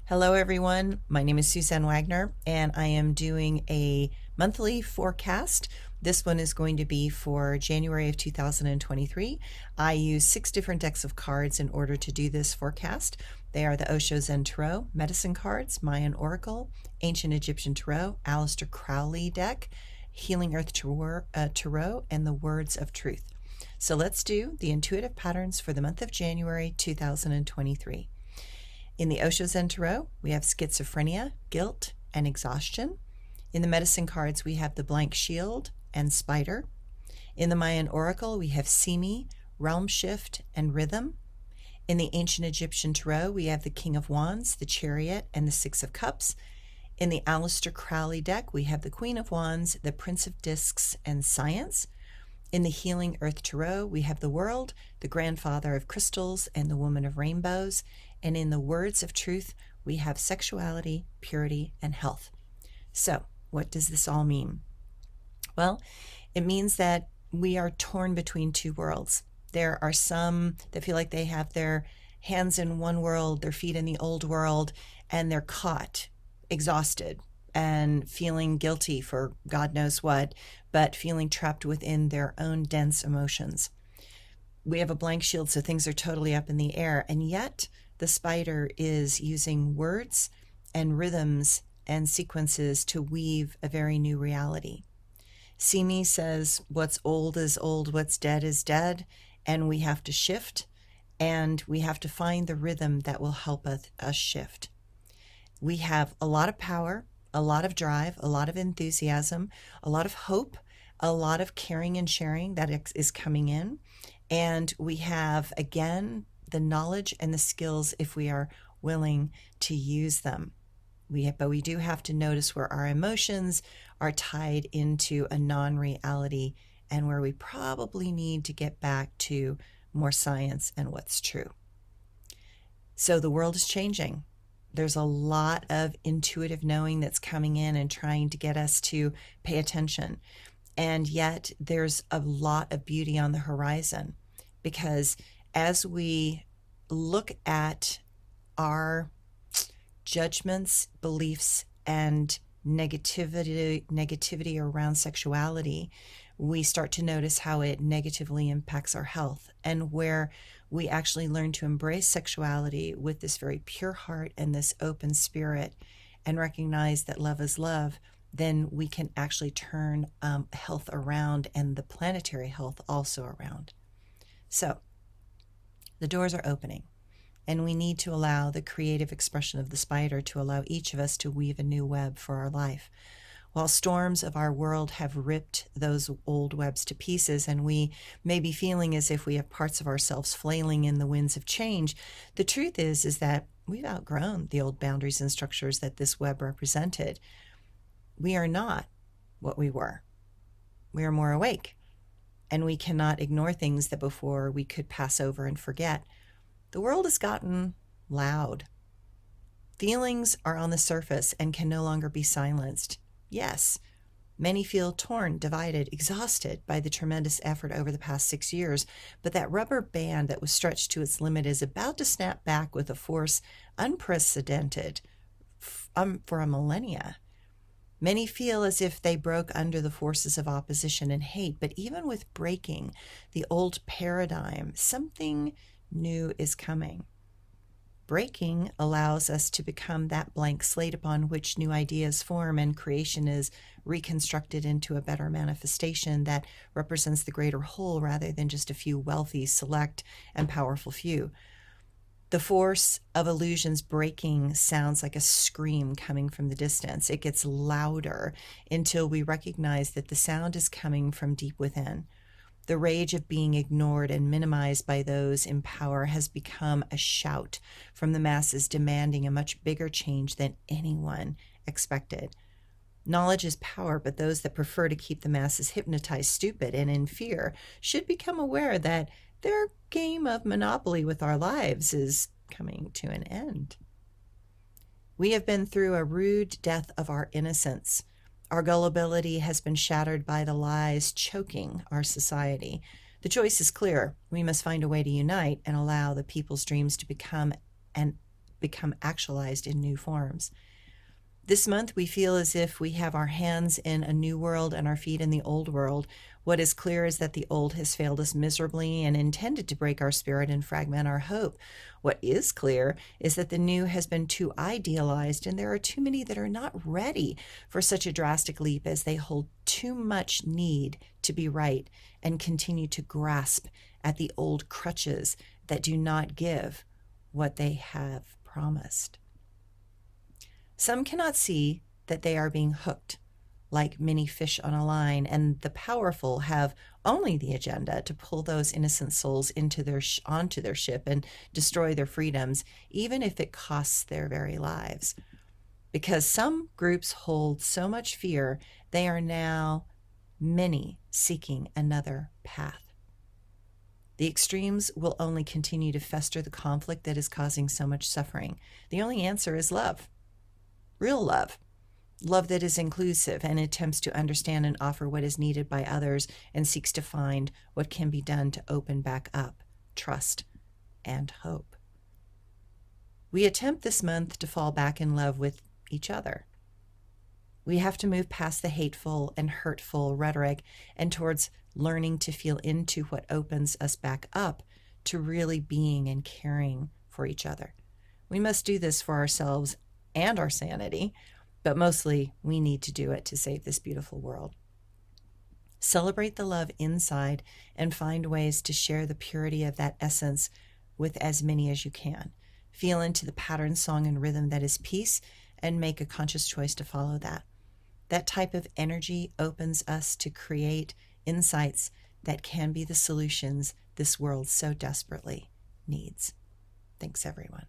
Hello, everyone. My name is Suzanne Wagner, and I am doing a monthly forecast. This one is going to be for January of 2023. I use 6 different decks of cards in order to do this forecast. They are the Osho Zen Tarot, Medicine Cards, Mayan Oracle, Ancient Egyptian Tarot, Aleister Crowley deck, Healing Earth Tarot, and the Words of Truth. So let's do the intuitive patterns for the month of January 2023. In the Osho Zen Tarot, we have schizophrenia, guilt, and exhaustion. In the medicine cards, we have the blank shield and spider. In the Mayan Oracle, we have Simi, realm shift, and rhythm. In the Ancient Egyptian Tarot, we have the King of Wands, the Chariot, and the Six of Cups. In the Aleister Crowley deck, we have the Queen of Wands, the Prince of Discs, and Science. In the Healing Earth Tarot, we have the World, the Grandfather of Crystals, and the Woman of Rainbows. And in the Words of Truth, we have sexuality, purity, and health. So, what does this all mean? Well, it means that we are torn between two worlds. There are some that feel like they have their hands in one world, their feet in the old world, and they're caught, exhausted, and feeling guilty for God knows what, but feeling trapped within their own dense emotions. We have a blank shield, so things are totally up in the air, and yet the spider is using words and rhythms and sequences to weave a very new reality. Simi says, what's old is old, what's dead is dead, and we have to shift, and we have to find the rhythm that will help us shift. We have a lot of power, a lot of drive, a lot of enthusiasm, a lot of hope, a lot of caring and sharing that is coming in. And we have, again, the knowledge and the skills if we are willing to use them. But we do have to notice where our emotions are tied into a non-reality and where we probably need to get back to more science and what's true. So the world is changing. There's a lot of intuitive knowing that's coming in and trying to get us to pay attention. And yet there's a lot of beauty on the horizon, because as we look at our judgments, beliefs, and negativity around sexuality, we start to notice how it negatively impacts our health, and where we actually learn to embrace sexuality with this very pure heart and this open spirit and recognize that love is love, then we can actually turn health around, and the planetary health also around. So the doors are opening, and we need to allow the creative expression of the spider to allow each of us to weave a new web for our life. While storms of our world have ripped those old webs to pieces, and we may be feeling as if we have parts of ourselves flailing in the winds of change, the truth is that we've outgrown the old boundaries and structures that this web represented. We are not what we were. We are more awake, and we cannot ignore things that before we could pass over and forget. The world has gotten loud. Feelings are on the surface and can no longer be silenced. Yes, many feel torn, divided, exhausted by the tremendous effort over the past 6 years, but that rubber band that was stretched to its limit is about to snap back with a force unprecedented for a millennia. Many feel as if they broke under the forces of opposition and hate, but even with breaking the old paradigm, something new is coming. Breaking allows us to become that blank slate upon which new ideas form, and creation is reconstructed into a better manifestation that represents the greater whole rather than just a few wealthy, select, and powerful few. The force of illusions breaking sounds like a scream coming from the distance. It gets louder until we recognize that the sound is coming from deep within. The rage of being ignored and minimized by those in power has become a shout from the masses, demanding a much bigger change than anyone expected. Knowledge is power, but those that prefer to keep the masses hypnotized, stupid, and in fear should become aware that their game of Monopoly with our lives is coming to an end. We have been through a rude death of our innocence. Our gullibility has been shattered by the lies choking our society. The choice is clear. We must find a way to unite and allow the people's dreams to become an become actualized in new forms. This month, we feel as if we have our hands in a new world and our feet in the old world. What is clear is that the old has failed us miserably and intended to break our spirit and fragment our hope. What is clear is that the new has been too idealized, and there are too many that are not ready for such a drastic leap, as they hold too much need to be right and continue to grasp at the old crutches that do not give what they have promised. Some cannot see that they are being hooked like many fish on a line, and the powerful have only the agenda to pull those innocent souls onto their ship and destroy their freedoms, even if it costs their very lives. Because some groups hold so much fear, they are now many seeking another path. The extremes will only continue to fester the conflict that is causing so much suffering. The only answer is love. Real love. Love that is inclusive and attempts to understand and offer what is needed by others and seeks to find what can be done to open back up trust and hope. We attempt this month to fall back in love with each other. We have to move past the hateful and hurtful rhetoric and towards learning to feel into what opens us back up to really being and caring for each other. We must do this for ourselves and our sanity, but mostly we need to do it to save this beautiful world. Celebrate the love inside and find ways to share the purity of that essence with as many as you can. Feel into the pattern, song, and rhythm that is peace, and make a conscious choice to follow that. That type of energy opens us to create insights that can be the solutions this world so desperately needs. Thanks, everyone.